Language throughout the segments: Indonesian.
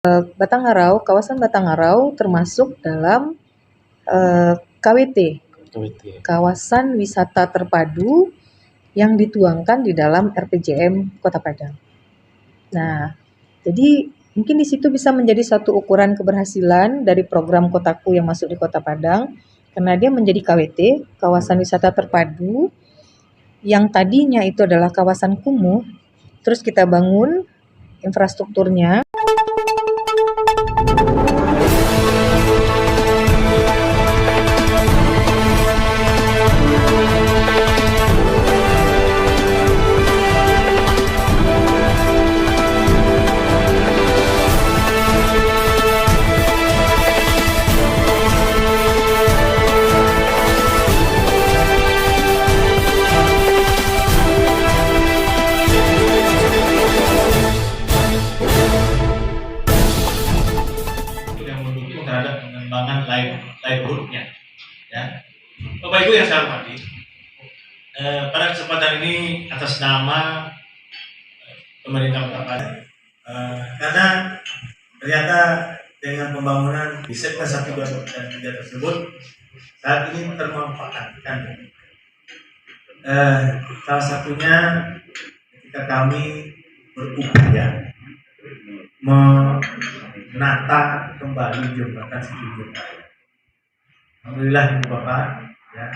Batangarau, kawasan Batangarau termasuk dalam KWT, kawasan wisata terpadu yang dituangkan di dalam RPJM Kota Padang. Nah, jadi mungkin di situ bisa menjadi satu ukuran keberhasilan dari program Kotaku yang masuk di Kota Padang, karena dia menjadi KWT, kawasan wisata terpadu, yang tadinya itu adalah kawasan kumuh, terus kita bangun infrastrukturnya. yang mendukung terhadap pengembangan livelihoods-nya. Ya. Bapak Ibu yang saya hormati, pada kesempatan ini atas nama pemerintah Kota Padang, karena ternyata dengan pembangunan di segmen 1, 2, dan 3 tersebut saat ini termanfaatkan. Salah satunya ketika kami berupaya menata kembali jembatan Situbondo. Alhamdulillah Ibu Bapak, ya.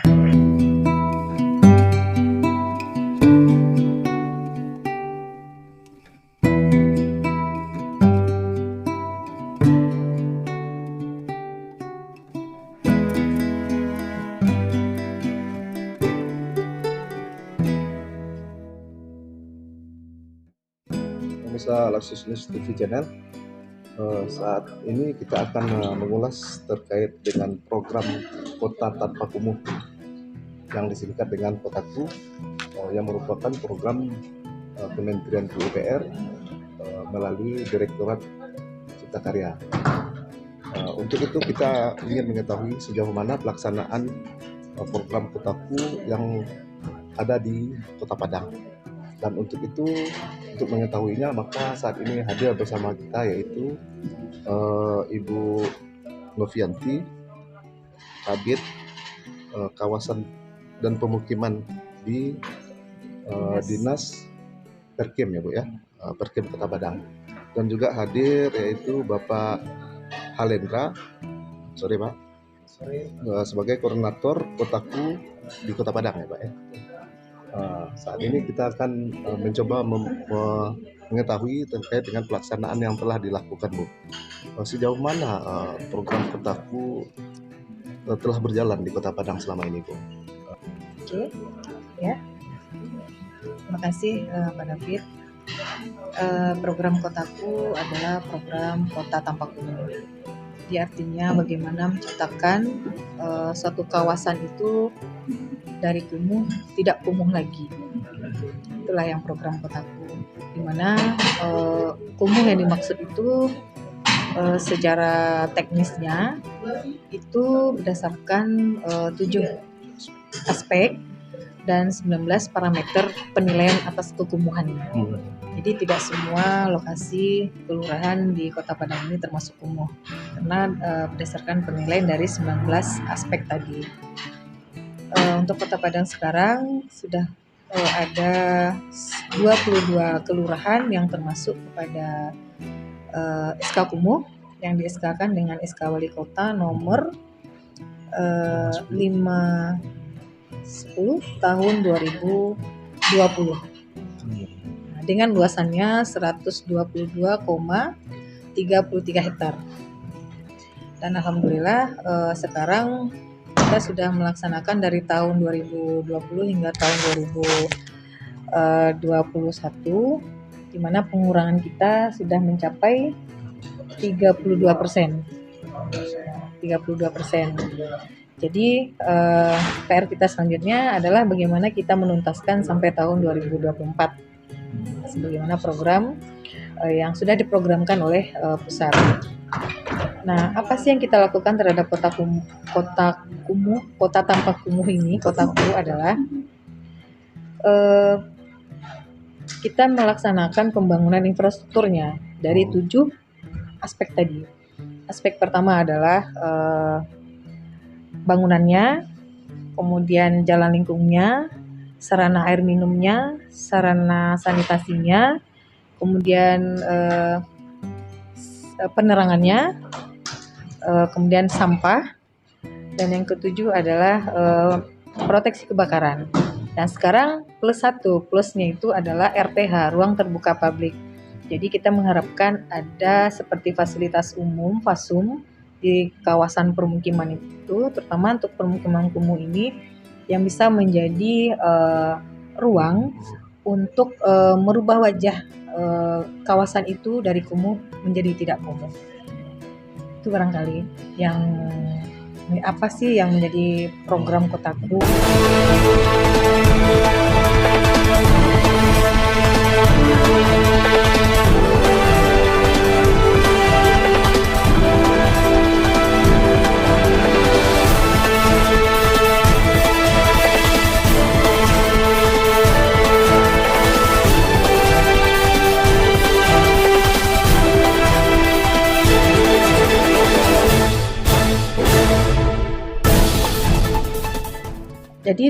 Pemirsa Laksus News TV Channel, saat ini kita akan mengulas terkait dengan program Kota Tanpa Kumuh yang disingkat dengan Kotaku, yang merupakan program Kementerian PUPR melalui Direktorat Cipta Karya. Untuk itu kita ingin mengetahui sejauh mana pelaksanaan program Kotaku yang ada di Kota Padang. Dan untuk itu, untuk mengetahuinya, maka saat ini hadir bersama kita yaitu Ibu Novianti, Kabid Kawasan dan Pemukiman di Dinas Perkim, ya Bu ya, Perkim Kota Padang. Dan juga hadir yaitu Bapak Halendra, sorry Pak, sebagai koordinator Kotaku di Kota Padang, ya Pak ya. Saat ini kita akan mencoba mengetahui terkait dengan pelaksanaan yang telah dilakukan, Bu. Sejauh mana program Kotaku telah berjalan di Kota Padang selama ini, Bu? Oke, ya. Terima kasih Pak David. Program Kotaku adalah program Kota Tanpa Kumuh. Jadi artinya bagaimana menciptakan suatu kawasan itu dari kumuh tidak kumuh lagi. Itulah yang program Kotaku, di mana kumuh yang dimaksud itu secara teknisnya itu berdasarkan 7 aspek dan 19 parameter penilaian atas kekumuhannya. Jadi tidak semua lokasi kelurahan di Kota Padang ini termasuk kumuh, karena berdasarkan penilaian dari 19 aspek tadi. Untuk Kota Padang sekarang sudah ada 22 kelurahan yang termasuk kepada SK kumuh, yang di-SK-kan dengan SK Wali Kota nomor 510 tahun 2020. Dengan luasannya 122,33 hektar. Dan alhamdulillah sekarang kita sudah melaksanakan dari tahun 2020 hingga tahun 2021, di mana pengurangan kita sudah mencapai 32%. Jadi PR kita selanjutnya adalah bagaimana kita menuntaskan sampai tahun 2024 sebagaimana program yang sudah diprogramkan oleh pusat. Nah, apa sih yang kita lakukan terhadap kota tanpa kumuh ini? Kotaku adalah kita melaksanakan pembangunan infrastrukturnya dari 7 aspek tadi. Aspek pertama adalah bangunannya, kemudian jalan lingkungnya, sarana air minumnya, sarana sanitasinya, kemudian penerangannya, kemudian sampah, dan yang ketujuh adalah proteksi kebakaran. Nah sekarang plusnya itu adalah RTH, ruang terbuka publik. Jadi kita mengharapkan ada seperti fasilitas umum, FASUM, di kawasan permukiman itu, terutama untuk permukiman kumuh ini, yang bisa menjadi ruang untuk merubah wajah kawasan itu dari kumuh menjadi tidak kumuh. Itu barangkali yang apa sih yang menjadi program Kotaku.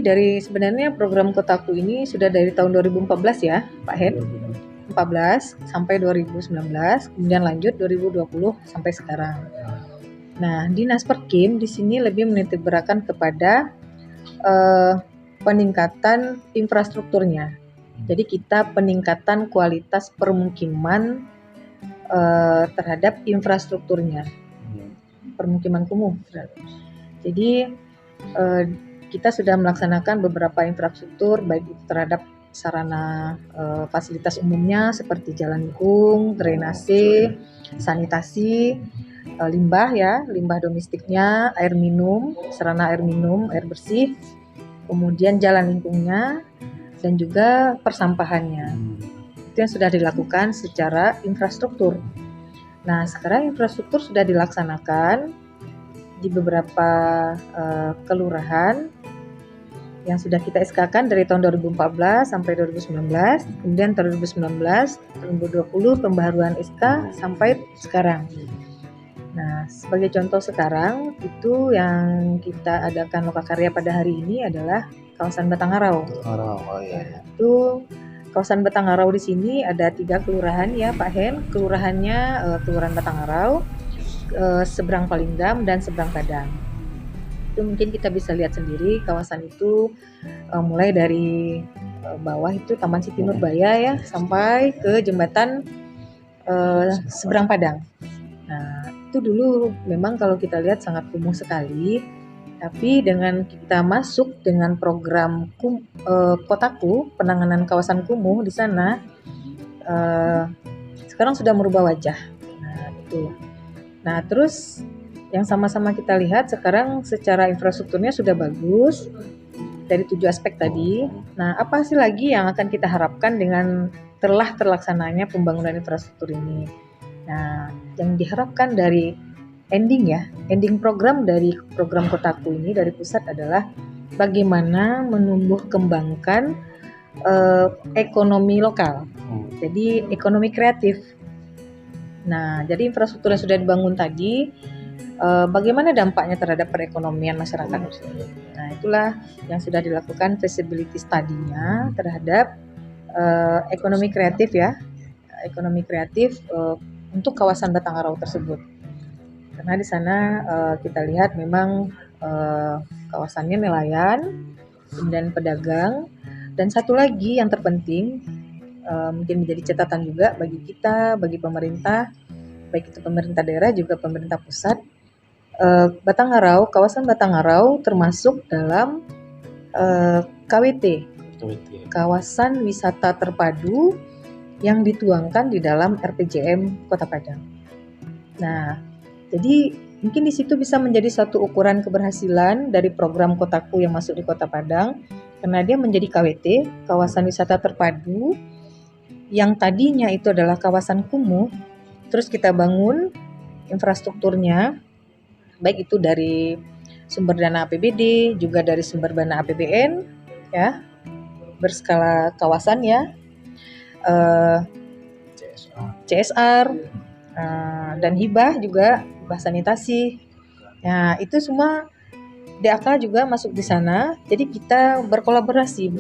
Jadi sebenarnya program Kotaku ini sudah dari tahun 2014 ya, Pak Hen. 14 sampai 2019, kemudian lanjut 2020 sampai sekarang. Nah, Dinas Perkim di sini lebih menitik beratkan kepada peningkatan infrastrukturnya. Jadi kita peningkatan kualitas permukiman terhadap infrastrukturnya, permukiman kumuh. Jadi kita sudah melaksanakan beberapa infrastruktur baik itu terhadap sarana fasilitas umumnya seperti jalan lingkung, drainase, sanitasi, limbah domestiknya, air minum, sarana air minum, air bersih, kemudian jalan lingkungnya dan juga persampahannya. Itu yang sudah dilakukan secara infrastruktur. Nah, sekarang infrastruktur sudah dilaksanakan di beberapa kelurahan yang sudah kita SK-kan dari tahun 2014 sampai 2019, kemudian tahun 2019, 2020 pembaharuan SK sampai sekarang. Nah, sebagai contoh sekarang itu yang kita adakan lokakarya pada hari ini adalah kawasan Batangarau. Itu kawasan Batangarau di sini ada 3 kelurahan ya Pak Hen. Kelurahannya Kelurahan Batangarau, Seberang Palindam dan Seberang Padang. Itu mungkin kita bisa lihat sendiri kawasan itu mulai dari bawah itu Taman Siti Nurbaya ya sampai ke jembatan Seberang Padang. Nah itu dulu memang kalau kita lihat sangat kumuh sekali, tapi dengan kita masuk dengan program Kotaku penanganan kawasan kumuh di sana sekarang sudah merubah wajah. Nah itu. Nah terus yang sama-sama kita lihat sekarang secara infrastrukturnya sudah bagus dari 7 aspek tadi. Nah, apa sih lagi yang akan kita harapkan dengan telah terlaksananya pembangunan infrastruktur ini? Nah, yang diharapkan dari ending program dari program Kotaku ini dari pusat adalah bagaimana menumbuh kembangkan ekonomi lokal. Jadi ekonomi kreatif. Nah, jadi infrastruktur yang sudah dibangun tadi bagaimana dampaknya terhadap perekonomian masyarakat. Nah, itulah yang sudah dilakukan feasibility study-nya terhadap ekonomi kreatif ya. Ekonomi kreatif untuk kawasan Batangarau tersebut. Karena di sana kita lihat memang kawasannya nelayan, kemudian pedagang, dan satu lagi yang terpenting mungkin menjadi catatan juga bagi kita, bagi pemerintah, baik itu pemerintah daerah juga pemerintah pusat. Kawasan Batangarau termasuk dalam KWT, kawasan wisata terpadu yang dituangkan di dalam RPJM Kota Padang. Nah, jadi mungkin di situ bisa menjadi satu ukuran keberhasilan dari program Kotaku yang masuk di Kota Padang, karena dia menjadi KWT, kawasan wisata terpadu, yang tadinya itu adalah kawasan kumuh, terus kita bangun infrastrukturnya, baik itu dari sumber dana APBD, juga dari sumber dana APBN, ya, berskala kawasan ya, CSR, Dan hibah juga, hibah sanitasi. Nah, itu semua DAK juga masuk di sana. Jadi kita berkolaborasi.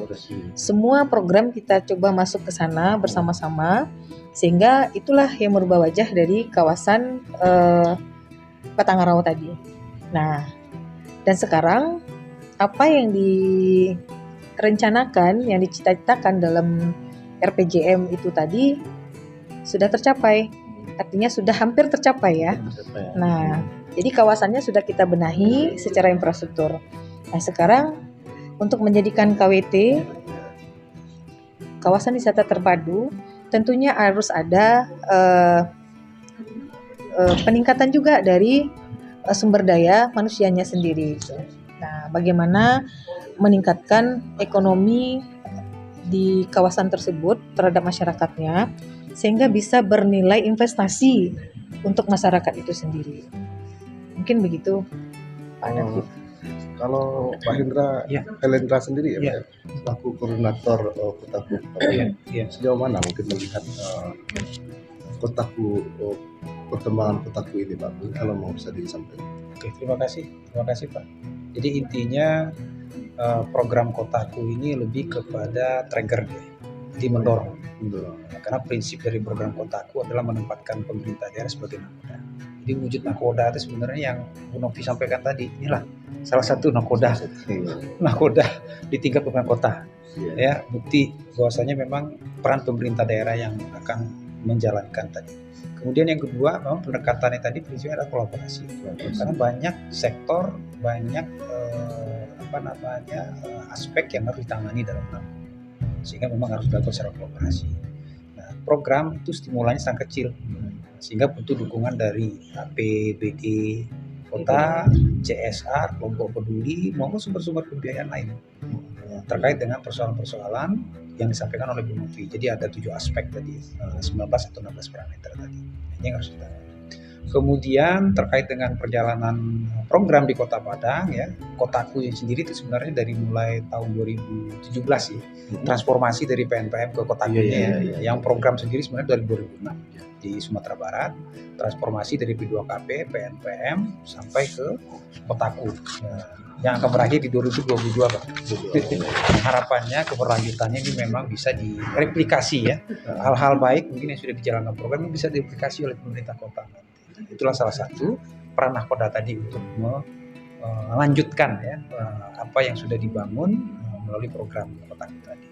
Semua program kita coba masuk ke sana bersama-sama, sehingga itulah yang merubah wajah dari kawasan Patangarawa tadi. Nah, dan sekarang apa yang direncanakan, yang dicita-citakan dalam RPJM itu tadi sudah tercapai. Artinya sudah hampir tercapai ya. Nah, jadi kawasannya sudah kita benahi secara infrastruktur. Nah, sekarang untuk menjadikan KWT, kawasan wisata terpadu, tentunya harus ada peningkatan juga dari sumber daya manusianya sendiri. Nah, bagaimana meningkatkan ekonomi di kawasan tersebut terhadap masyarakatnya, sehingga bisa bernilai investasi untuk masyarakat itu sendiri. Mungkin begitu, Pak David. Kalau Pak Hendra, Helendra sendiri ya, selaku koordinator Kotaku, sejauh mana mungkin melihat Kotaku, perkembangan Kotaku ini, Pak? Kalau mau bisa disampaikan. Oke, terima kasih Pak. Jadi intinya program Kotaku ini lebih kepada trigger dia, jadi mendorong. Karena prinsip dari program Kotaku adalah menempatkan pemerintah daerah sebagai nakoda. Jadi wujud nakoda itu sebenarnya yang Bu Novi sampaikan tadi, inilah salah satu nakoda di tingkat pemerintah kota. Ya, bukti bahwasanya memang peran pemerintah daerah yang akan menjalankan tadi. Kemudian yang kedua, memang pendekatannya tadi prinsipnya adalah kolaborasi. Karena banyak sektor, banyak aspek yang harus ditangani dalam program, sehingga memang harus dilakukan secara kolaborasi. Nah, program itu stimulannya sangat kecil, sehingga butuh dukungan dari APBD kota, CSR, kelompok peduli, maupun sumber-sumber pembiayaan lain terkait dengan persoalan-persoalan yang disampaikan oleh Bu Novi. Jadi ada 7 aspek tadi, 19 atau 16 parameter tadi. Ini yang harus kita. Kemudian terkait dengan perjalanan program di Kota Padang, ya, Kotaku yang sendiri itu sebenarnya dari mulai tahun 2017 ya, transformasi dari PNPM ke Kotakunya. Yang program sendiri sebenarnya dari 2006 di Sumatera Barat, transformasi dari P2KP, PNPM sampai ke Kotaku. Yang akan berakhir di 2022, Pak. Harapannya keberlanjutannya ini memang bisa direplikasi ya. Hal-hal baik mungkin yang sudah dijalankan program ini bisa direplikasi oleh pemerintah kota. Itulah salah satu peran nakoda tadi untuk melanjutkan ya apa yang sudah dibangun melalui program kota tadi.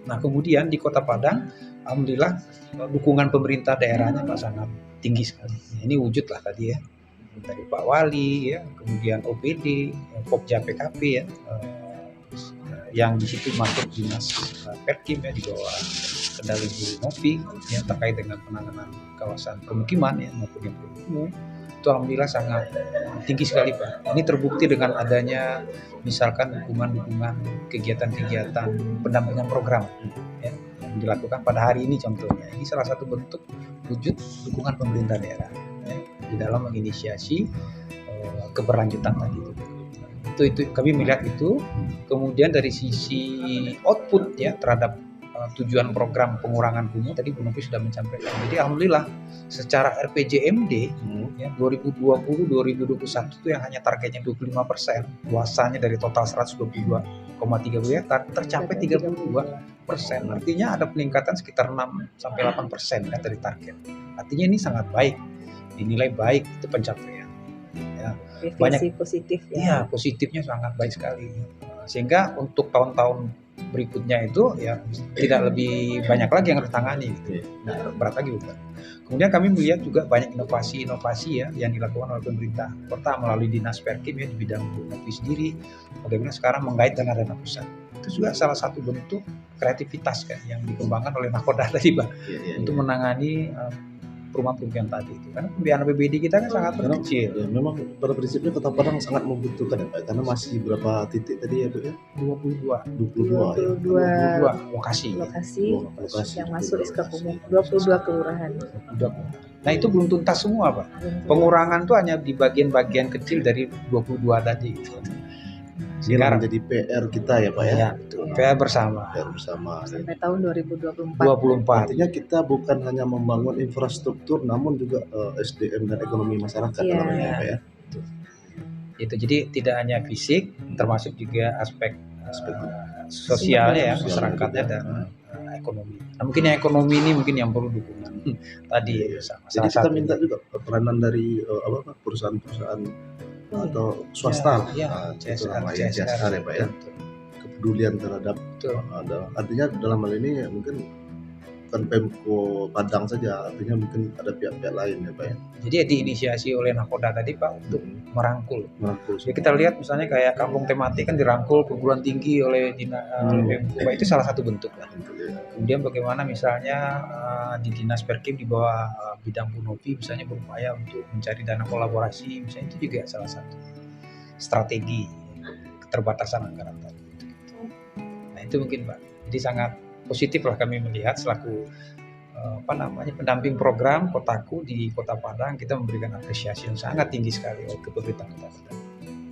Nah, kemudian di Kota Padang, alhamdulillah dukungan pemerintah daerahnya Pak sangat tinggi sekali. Ini wujud lah tadi ya. Dari Pak Wali ya, kemudian OPD, Pokja PKP ya, yang di situ masuk dinas Perkim ya di bawah kendali Bu Novi yang terkait dengan penanganan kawasan permukiman ya maupun yang umum. Itu alhamdulillah sangat tinggi sekali Pak. Ini terbukti dengan adanya misalkan dukungan kegiatan-kegiatan pendampingan program ya, yang dilakukan pada hari ini contohnya. Ini salah satu bentuk wujud dukungan pemerintah daerah ya, di dalam menginisiasi keberlanjutan tadi itu kami melihat itu. Kemudian dari sisi output ya terhadap tujuan program pengurangan kumuh tadi Bu Novi sudah menyampaikan. Jadi alhamdulillah secara RPJMD ya 2020-2021 itu yang hanya targetnya 25%, luasannya dari total 122,3 hektar tercapai 32%. Artinya ada peningkatan sekitar 6-8% ya dari target. Artinya ini sangat baik, dinilai baik itu pencapaian. Ya, banyak positif ya. Iya, positifnya sangat baik sekali. Sehingga untuk tahun-tahun berikutnya itu ya tidak lebih banyak lagi yang harus ditangani gitu. Nah, berat lagi bukan. Kemudian kami melihat juga banyak inovasi-inovasi ya yang dilakukan oleh pemerintah kota melalui dinas Perkim ya di bidang Bu Novi sendiri. Bagaimana sekarang menggait dengan dana pusat. Itu juga salah satu bentuk kreativitas kan yang dikembangkan oleh nakoda tadi Pak untuk menangani perumahan-perumahan tadi itu. Karena pembiayaan APBD kita kan sangat kecil. Ya, memang pada prinsipnya Kota Padang sangat membutuhkan ya Pak, karena masih berapa titik tadi ya Pak ya? 22 lokasi yang masuk SK Kumuh, 22 kelurahan. Nah itu belum tuntas semua Pak. Pengurangan tuh hanya di bagian-bagian kcil dari 22 tadi. Sekarang menjadi PR kita ya Pak ya. PR bersama. Sampai tahun 2024. 24. Artinya kita bukan hanya membangun infrastruktur, namun juga SDM dan ekonomi masyarakat dalamnya, Pak ya. Itu jadi tidak hanya fisik, termasuk juga aspek sosialnya ya, masyarakatnya dan ekonomi. Nah, mungkin yang ekonomi ini mungkin yang perlu dukungan tadi ya, sama. Jadi kita minta juga peranan dari perusahaan-perusahaan atau swasta, CSR ya Pak ya. Kepedulian terhadap artinya dalam hal ini mungkin bukan Pemko Padang saja, artinya mungkin ada pihak-pihak lain ya Pak ya. Jadi diinisiasi oleh Nakoda tadi Pak untuk merangkul. Jadi kita lihat misalnya kayak kampung tematik kan dirangkul perguruan tinggi oleh Pemko, itu salah satu bentuk lah. Kemudian bagaimana misalnya di Dinas Perkim di bawah bidang Punovi misalnya berupaya untuk mencari dana kolaborasi, misalnya itu juga salah satu strategi keterbatasan anggaran tadi. Nah itu mungkin Pak. Jadi sangat positif lah kami melihat selaku pendamping program Kotaku di Kota Padang, kita memberikan apresiasi yang sangat tinggi sekali ke pemerintah Kota Padang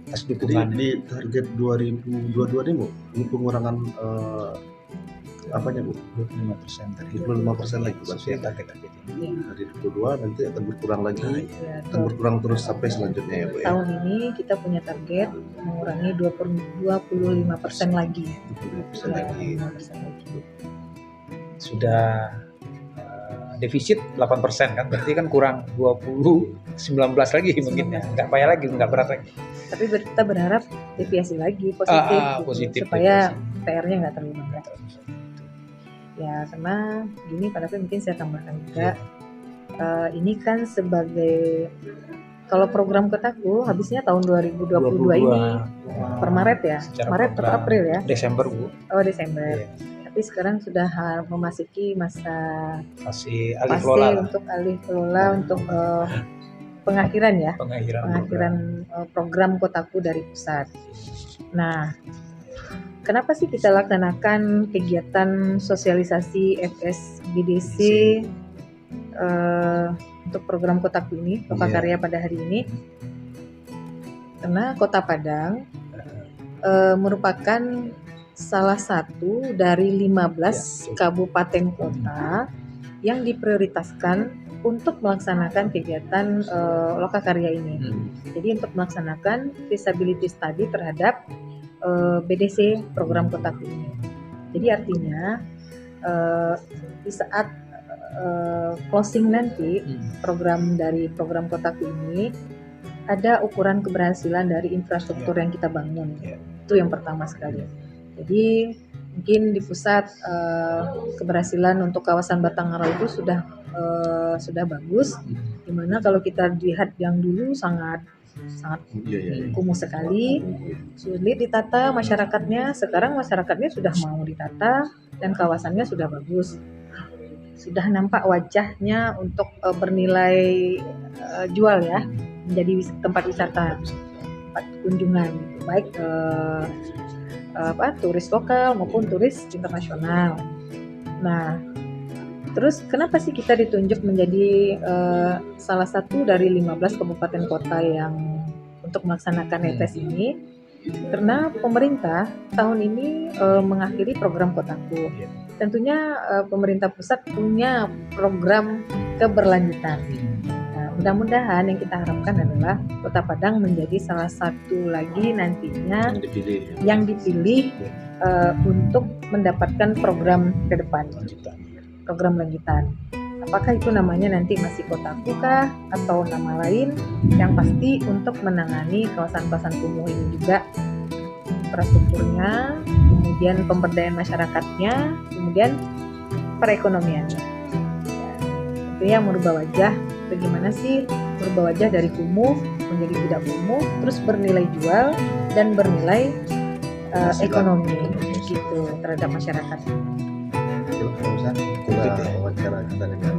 atas dukungan. Di target 2022 ini Bu, pengurangan apanya Bu? 25% dari 25% lagi berarti target ini. Dari 22 nanti akan berkurang lagi, akan berkurang terus sampai selanjutnya ya Bu ya. Tahun ini kita punya target mengurangi 25% lagi. 25% lagi. Sudah defisit 8% kan, berarti kan kurang 19 lagi mungkin ya, nggak payah lagi, nggak berat lagi. Tapi kita berharap deviasi lagi positif supaya PR-nya nggak terlalu banyak. Ya karena gini Pak David mungkin saya tambahkan juga, ini kan sebagai kalau program Kotaku habisnya tahun 2022 ini per Maret ya, Maret atau April ya? Desember Bu. Oh Desember. Tapi sekarang sudah memasuki masa fase alih kelola untuk pengakhiran ya, pengakhiran program Kotaku dari pusat. Nah, kenapa sih kita laksanakan kegiatan sosialisasi FSBDC untuk program Kotaku ini, Lokakarya pada hari ini? Karena Kota Padang merupakan salah satu dari 15 kabupaten kota yang diprioritaskan untuk melaksanakan kegiatan Lokakarya ini. Jadi untuk melaksanakan feasibility study terhadap BDC program Kotaku ini. Jadi artinya di saat closing nanti dari program Kotaku ini ada ukuran keberhasilan dari infrastruktur yang kita bangun. Itu yang pertama sekali. Jadi mungkin di pusat keberhasilan untuk kawasan Batanghara itu sudah bagus. Dimana kalau kita lihat yang dulu sangat kumuh sekali, sulit ditata masyarakatnya. Sekarang masyarakatnya sudah mau ditata dan kawasannya sudah bagus. Sudah nampak wajahnya untuk bernilai jual ya, menjadi tempat wisata, tempat kunjungan, baik turis lokal maupun turis internasional. Nah, terus kenapa sih kita ditunjuk menjadi salah satu dari 15 kabupaten kota yang untuk melaksanakan ETS ini? Karena pemerintah tahun ini mengakhiri program Kotaku. Tentunya pemerintah pusat punya program keberlanjutan. Mudah-mudahan yang kita harapkan adalah Kota Padang menjadi salah satu lagi nantinya yang dipilih untuk mendapatkan program ke depan, program lanjutan. Apakah itu namanya nanti masih Kotaku kah atau nama lain? Yang pasti untuk menangani kawasan-kawasan kumuh ini juga infrastrukturnya, kemudian pemberdayaan masyarakatnya, kemudian perekonomiannya. Tentunya merubah wajah. Bagaimana sih merubah wajah dari kumuh menjadi tidak kumuh, terus bernilai jual dan bernilai ekonomi gitu terhadap masyarakat. Wawancara kita dengan